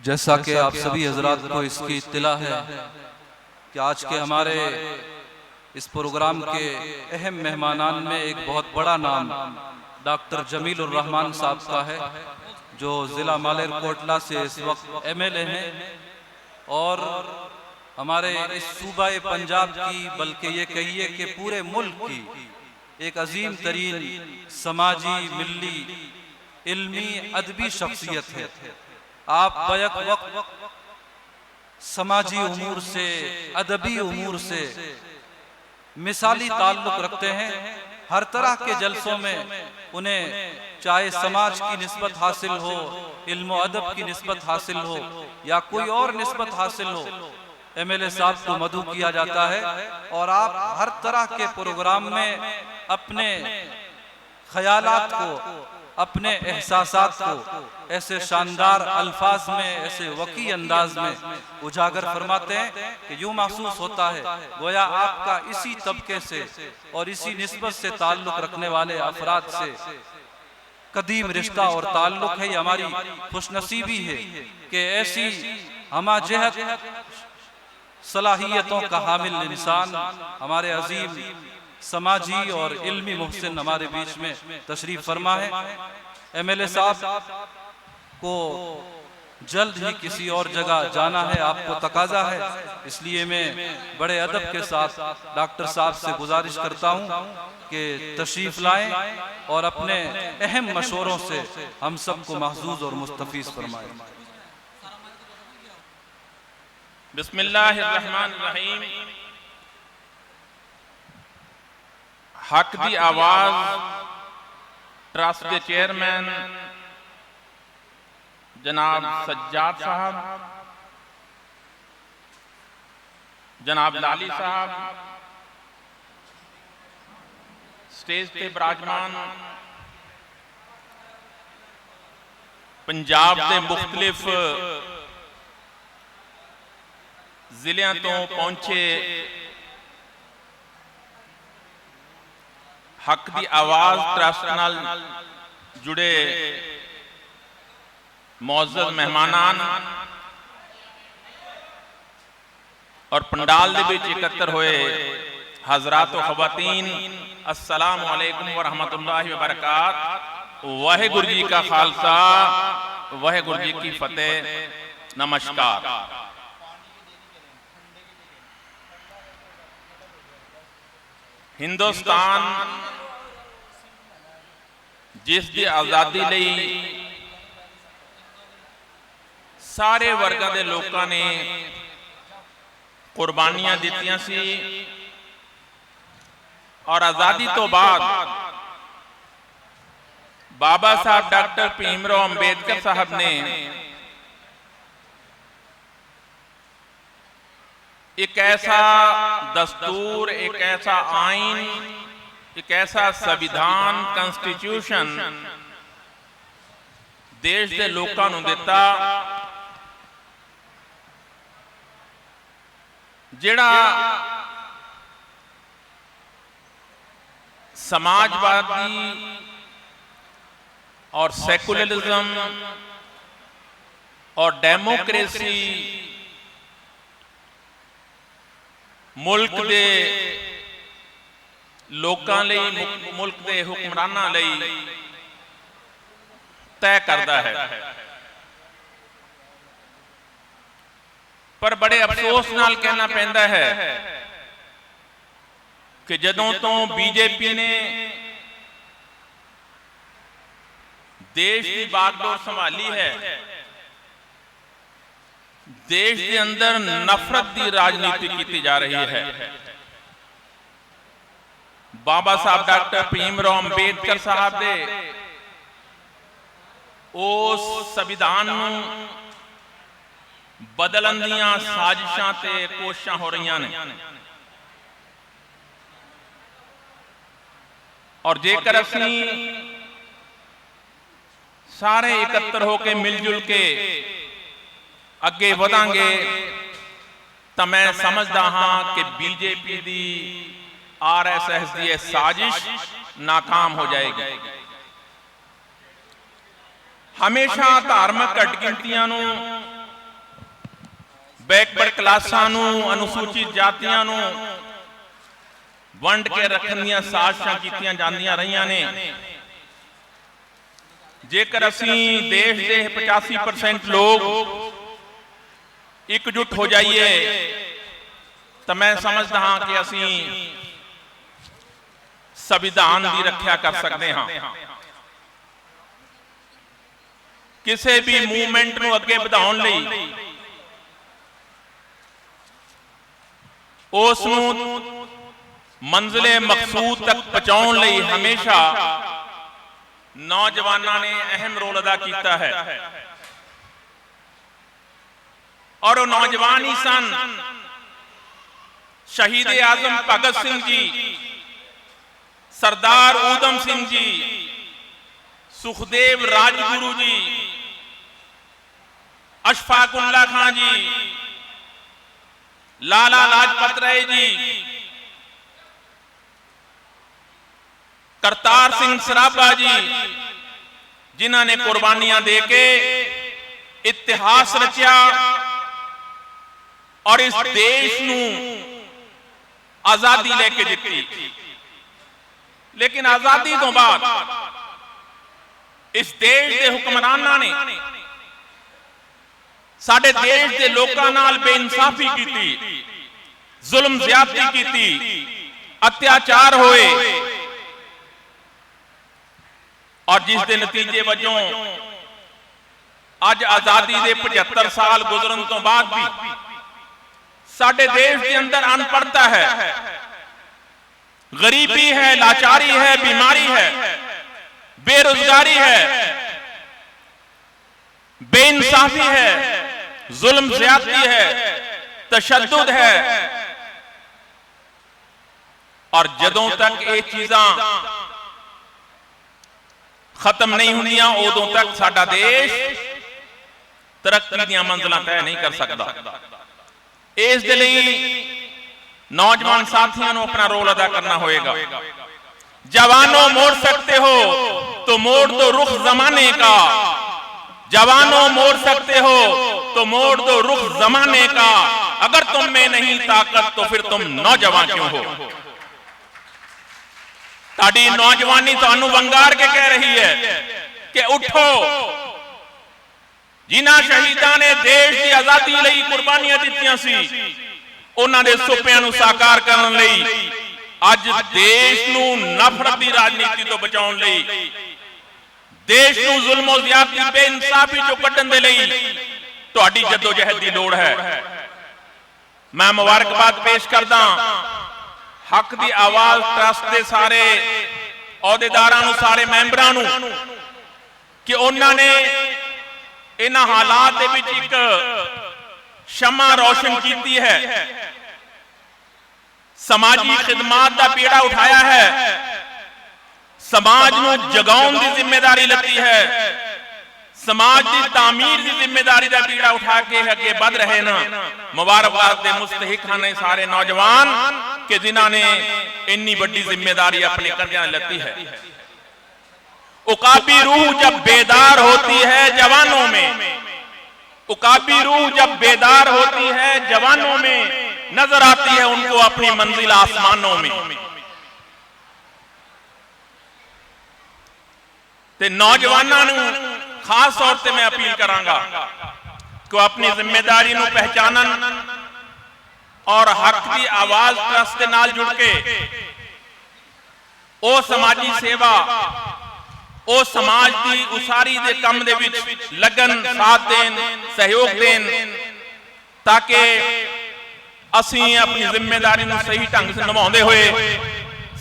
जैसा कि आप सभी हजरात को इसकी इत्तला है कि आज के हमारे इस प्रोग्राम के अहम मेहमानान में एक बहुत बड़ा नाम डॉक्टर जमीलुर रहमान साहब का है, जो ज़िला मालेरकोटला से इस वक्त MLA हैं और हमारे इस सूबा पंजाब की, बल्कि ये कहिए कि पूरे मुल्क की एक अजीम तरीन समाजी, मिल्ली, इल्मी, अदबी शख्सियत है। आप बैक वक्त समाजी उमूर से, अदबी उमूर से मिसाली ताल्लुक़ रखते हैं। हर तरह के जलसों में उन्हें चाहे समाज की निस्बत हासिल हो, इल्म अदब की निस्बत हासिल हो या कोई और निस्बत हासिल हो, MLA साहब को मदऊ किया जाता है। और आप हर तरह के प्रोग्राम में अपने ख्यालात को, अपने एहसासात को ऐसे शानदार अल्फाज में, ऐसे वकी अंदाज में उजागर फरमाते हैं कि यूँ महसूस होता है गोया आपका इसी तबके से और इसी निस्बत से ताल्लुक़ रखने वाले अफराद से कदीम रिश्ता और ताल्लुक़ है। ये हमारी खुशनसीबी है कि ऐसी हमाजहत सलाहियतों का हामिल इंसान, हमारे अजीम समाजी और इल्मी मुहसिन हमारे बीच में तशरीफ फरमा है। MLA साहब को जल्द ही किसी और जगह जाना है, आपको तकाजा है, इसलिए मैं बड़े अदब के साथ डॉक्टर साहब से गुजारिश करता हूं कि तशरीफ लाएं और अपने अहम मशवरों से हम सबको महजूज और मुस्तफीज फरमाएं। बिस्मिल्लाहिर्रहमानिर्रहीम। हक दी आवाज़ ट्रस्ट के चेयरमैन जनाब सज्जाद साहब, जनाब लाली साहब, स्टेज पे विराजमान पंजाब के मुख्तलिफ जिलों तो पहुंचे हक दी आवाज़ ट्रस्ट नाल जुड़े मौजूद मेहमानान और पंडाल दे विच इकट्ठे हुए हजरात व खवातीन, अस्सलामु अलैकुम व रहमतुल्लाहि व बरकात। वाहिगुरू जी का खालसा, वाहिगुरू जी की फतेह। नमस्कार। हिंदुस्तान जिस दी आज़ादी लई सारे वर्गां दे लोकां ने कुर्बानियां दित्तियां सी और आज़ादी तो बाद बाबा साहब डॉक्टर भीमराव अंबेडकर साहब ने एक ऐसा दस्तूर, एक ऐसा आइन, एक ऐसा संविधान, कॉन्स्टिट्यूशन देश के लोगों को दिता जिहड़ा समाजवादी और सेकुलरिज्म और डेमोक्रेसी मुल्क के लोकां लई, मुल्क के हुक्मरानां लई तय करता है। पर बड़े अफसोस नाल कहना पैंदा है कि जदों तो बीजेपी ने देश की बागडोर संभाली है, देश के अंदर नफरत की राजनीति की जा रही है। बाबा साहब डॉक्टर भीमराव अंबेडकर साहब दे उस संविधान बदलन दियां साजिशां ते कोशिशां हो रही ने और जेकर असीं सारे इकट्ठे होकर मिलजुल के अगे वधांगे तो मैं समझदा हाँ कि बीजेपी की RSS की यह साजिश नाकाम हो जाएगी। हमेशा धार्मिक घट गिनतियां ਕਲਾਸਾਂ ਨੂੰ, ਅਨੁਸੂਚਿਤ ਜਾਤੀਆਂ ਨੂੰ ਵੰਡ ਕੇ ਰੱਖਣ ਦੀਆਂ ਸਾਜ਼ਿਸ਼ਾਂ ਕੀਤੀਆਂ ਜਾਂਦੀਆਂ ਰਹੀਆਂ ਨੇ। ਜੇਕਰ ਅਸੀਂ ਦੇਸ਼ ਦੇ 85% ਲੋਕ ਇਕਜੁੱਟ ਹੋ ਜਾਈਏ ਤਾਂ ਮੈਂ ਸਮਝਦਾ ਹਾਂ ਕਿ ਅਸੀਂ ਸੰਵਿਧਾਨ ਦੀ ਰੱਖਿਆ ਕਰ ਸਕਦੇ ਹਾਂ। ਕਿਸੇ ਵੀ ਮੂਵਮੈਂਟ ਨੂੰ ਅੱਗੇ ਵਧਾਉਣ ਲਈ ਉਸ ਨੂੰ ਮੰਜ਼ਿਲੇ ਮਕਸੂਦ ਤੱਕ ਪਹੁੰਚਾਉਣ ਲਈ ਹਮੇਸ਼ਾ ਨੌਜਵਾਨਾਂ ਨੇ ਅਹਿਮ ਰੋਲ ਅਦਾ ਕੀਤਾ ਹੈ। और वो नौजवान ही सन शहीद आजम भगत सिंह जी, सरदार ऊधम सिंह जी, सुखदेव राजगुरु जी, अशफाक उल्लाह खान जी, लाला लाजपत राय जी, करतार सिंह सराभा जी, जिन्हां ने कुर्बानियां देके इतिहास रचिया और इस देश नूं आजादी लेके दिती। लेकिन आजादी तो बाद इस देश के हुक्मरानां ने साडे देश के लोकां नाल बेइंसाफी की, जुल्म ज्यादती की, अत्याचार होए और जिस दे नतीजे वजों अज आजादी के 75 साल गुजरन तो बाद भी साडे देश के अंदर अनपढ़ता है, गरीबी है, लाचारी है, बीमारी है, बेरोजगारी है, बेइंसाफी है, जुल्म ज्यादती है, तशद्दुद है। और जदों तक ये चीज़ां खत्म नहीं होंदियां उदों तक साडा देश तरक्की दी मंजिलां तय नहीं कर सकता। इस दे लई नौजवान साथियों को अपना रोल अदा करना होएगा। जवानों मोड़ सकते हो तो मोड़ दो रुख जमाने का, जवानों मोड़ सकते हो तो मोड़ दो रुख जमाने का, अगर तुम में नहीं ताकत तो फिर तुम नौजवान क्यों हो। ताड़ी नौजवानी तुहानू वंगार के कह रही है कि उठो। जिन्हां शहीदां ने देश की आजादी लई कुर्बानियां दित्तियां सी, उन्हां दे सुपियां नूं साकार करन लई अज देश नूं नफरत दी राजनीति तो बचाउण लई, देश नूं जुल्म ज़्यादती बेइंसाफी चों कड्ढण दे लई तुहाडी जद्दोजहद दी लोड़ है। मैं मुबारकबाद पेश करदा हक दी आवाज़ ट्रस्ट दे सारे अहुदेदारां नूं, सारे मैंबरां नूं कि उन्हां ने इन्हां हालात दे विच एक शमा रोशन की है, समाजी खिदमात का पीड़ा उठाया है, समाज नूं जगाउण दी जिम्मेदारी लती है, समाज की तामीर की जिम्मेदारी का पीड़ा उठा के अगे बढ़ रहे ना। मुबारकबाद दे मुस्तहिक ने सारे नौजवान के जिन्हां ने इन्नी बड़ी जिम्मेदारी अपने कंधे लती है। उकाबी रूह जब बेदार होती है जवानों में, उकाबी रूह जब बेदार होती है जवानों में, नजर आती है उनको अपनी मंजिल आसमानों में। ते नौजवानों नूं खास तौर से मैं अपील करांगा कि अपनी जिम्मेदारी नूं पहचानन और हक की आवाज ट्रस्ट के नाल जुड़ के ओ समाजी सेवा, ओ समाज की उसारी दे कम दे विच लगन, साथ देन, सहयोग देन, ताकि असीं अपनी जिम्मेदारी नूं सही ढंग से निभाउंदे होए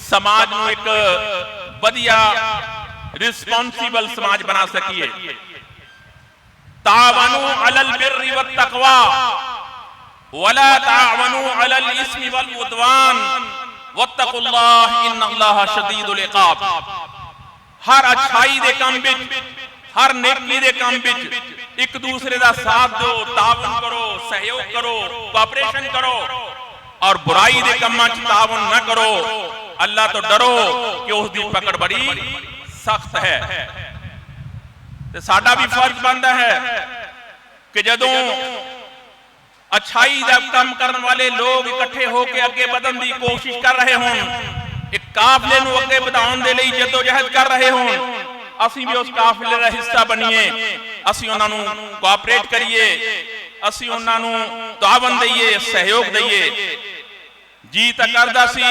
समाज नूं एक वधिया रिस्पॉन्सिबल समाज बना सकिए। तावनु अलल बिर्रि वत तक़वा वला तावनु अलल इस्मि वल उद्वान वत्तकुल्लाह इन्नल्लाह शदीदुल इक़ाब। हर अच्छाई दे काम विच, हर नेकी दे काम विच एक दूसरे का साथ दो, तावन करो, सहयोग करो, कोऑपरेशन करो और बुराई दे कामां च तावन न करो। अल्लाह तो डरो कि उसकी पकड़ बड़ी सख्त है। ते साडा भी फर्ज बनता है कि जदों अच्छाई का काम करने वाले लोग इकट्ठे होकर अगे बढ़न की कोशिश कर रहे हों, एक काफले नूं अगे बढ़ाउण दे लई जदोजहद कर रहे हों, असीं भी उस काफले का हिस्सा बनीए, असीं उन्हां नूं कोआपरेट करिए, असीं उन्हां नूं तावन दईए, सहयोग दईए। जी तां करदा सी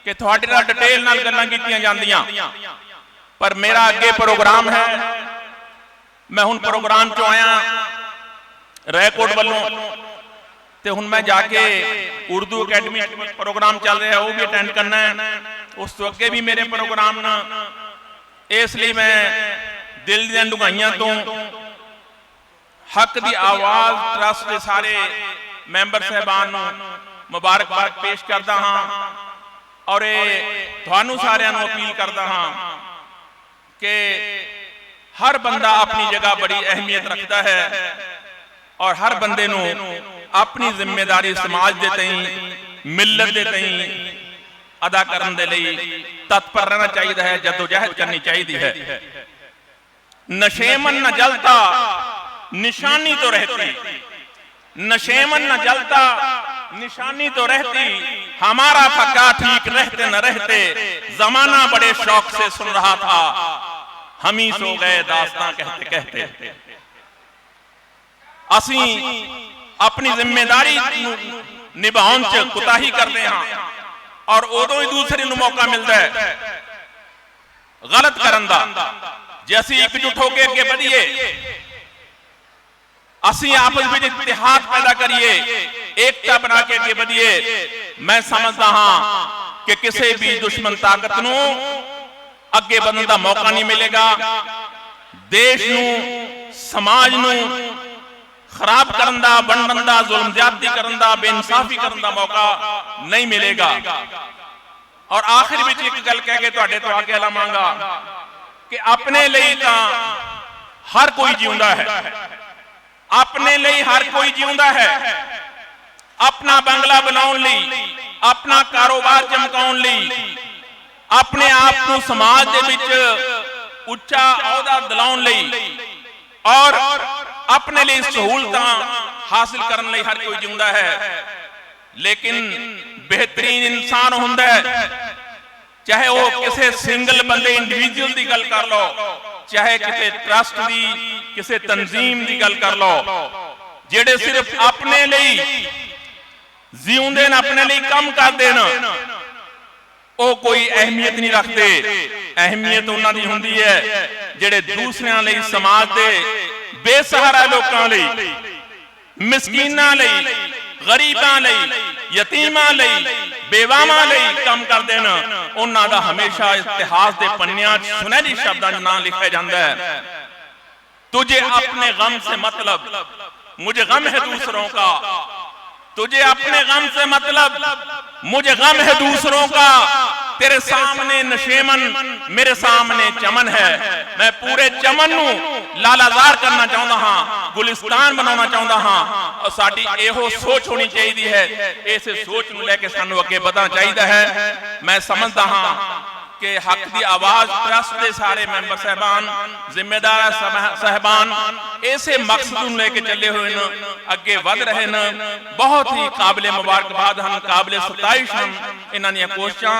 कि तुहाडे नाल डिटेल नाल गल्लां कीतीआं जांदियां, पर मेरा अगे प्रोग्राम है। मैं हुण प्रोग्राम चों आया रैकोट वालों, ते हुण मैं जाके उर्दू अकैडमी प्रोग्राम चल रहा है वो भी अटेंड करना है। उस तो अगे भी मेरे प्रोग्राम न, इसलिए मैं दिल दी डुंगाइयां तो हक दी आवाज़ ट्रस्ट के सारे मैंबर साहबान मुबारकबाद पेश करता हाँ, और तुहानू सारिਆਂ ਨੂੰ अपील करता हाँ कि हर बंदा अपनी जगह बड़ी अहमियत रखता है और हर बंदे नू अपनी जिम्मेदारी समाज दे तई मिलत दे तई अदा करन दे लई तत्पर रहना चाहिए है, जदोजहद करनी चाहिए है। नशेमन न जलता निशानी तो रहती, नशेमन न जलता निशानी तो रहती, हमारा पक्का ठीक रहते न रहते, जमाना बड़े शौक से सुन रहा था, हम ही सो गए दास्तां कहते कहते। असी अपनी जिम्मेदारी निभाउण च कुताही करते हैं और उदों ही दूसरे नूं मौका मिलता है गलत करन दा। जे असी एकजुट होकर अगे बढ़िए, असी आपस में इत्तेहाद पैदा करिए, एकता बना के अगे बढ़िए, मैं समझदा हाँ कि किसी भी दुश्मन ताकत नूं अगे बढ़ने का मौका नहीं मिलेगा। देश नूं समाज नूं खराब करन दा, वंडन दा, जुल्म ज्यादती करन दा, बेइंसाफी करन दा मौका नहीं मिलेगा। और आखिर विच एक गल कह के तुहाडे तो आगे लावांगा कि अपने लिए तां हर कोई जिउंदा है, अपने लिए हर कोई जिउंदा है। अपना बंगला बनाउण लई, अपना कारोबार चमकाउण लई, अपने आप को समाज दे विच उच्चा अहदा दिलाउण लई और अपने लिए सहूलतां हासिल करने लई हर कोई जिउंदा है। लेकिन बेहतरीन इंसान हुंदा है, चाहे वो किसी सिंगल बंदे इंडिविजुअल की गल कर लो, चाहे किसी ट्रस्ट की, किसी तंजीम की गल कर लो, जेड़े सिर्फ अपने लिए जीउंदे न, अपने लिए काम करते न, वो कोई अहमियत नहीं रखते। अहमियत उन्हां दी हुंदी है जेड़े दूसरियां लई, समाज दे बेसहारा लोकां लई, मिसकीनां लई, गरीबां लई, यतीमां लई, बेवावां लई काम करदे न। उन्हां दा हमेशा इतिहास दे पन्नियां सुनहरी शब्दां च नाम लिखा जाता है। तुझे अपने गम से मतलब, मुझे गम है दूसरों का, तुझे अपने गम से मतलब, मुझे गम है दूसरों का, तेरे सामने नशेमन, मेरे सामने चमन है। मैं पूरे चमन नूं लालाजार करना चाहता हाँ, गुलिस्तान बनाना चाहता हाँ, और साडी एहो सोच होनी चाहिए है। इस सोच नूं लेके सानू अगे बढ़ना चाहिए है। मैं समझदा हाँ कि हक की आवाज़ ट्रस्ट के सारे मैंबर साहबान, जिम्मेदार साहबान ऐसे मकसद नूं लेके चले हुए न, अगे बढ़ रहे न। बहुत ही काबिले मुबारकबाद हैं, काबिले सताइश हैं इन्हां दीयां कोशिशां,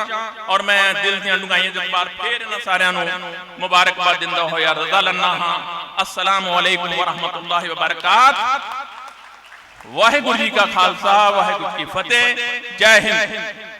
और मैं दिल दीयां डुंगाइयां दे बार फिर इन्हां सारियां नूं मुबारकबाद दिंदा होया रज़ा लन्ना हाँ। अस्सलामु अलैकुम व रहमतुल्लाहि व बरकात। वाहिगुरू जी का खालसा, वाहिगुरू की फतेह। जय हिंद।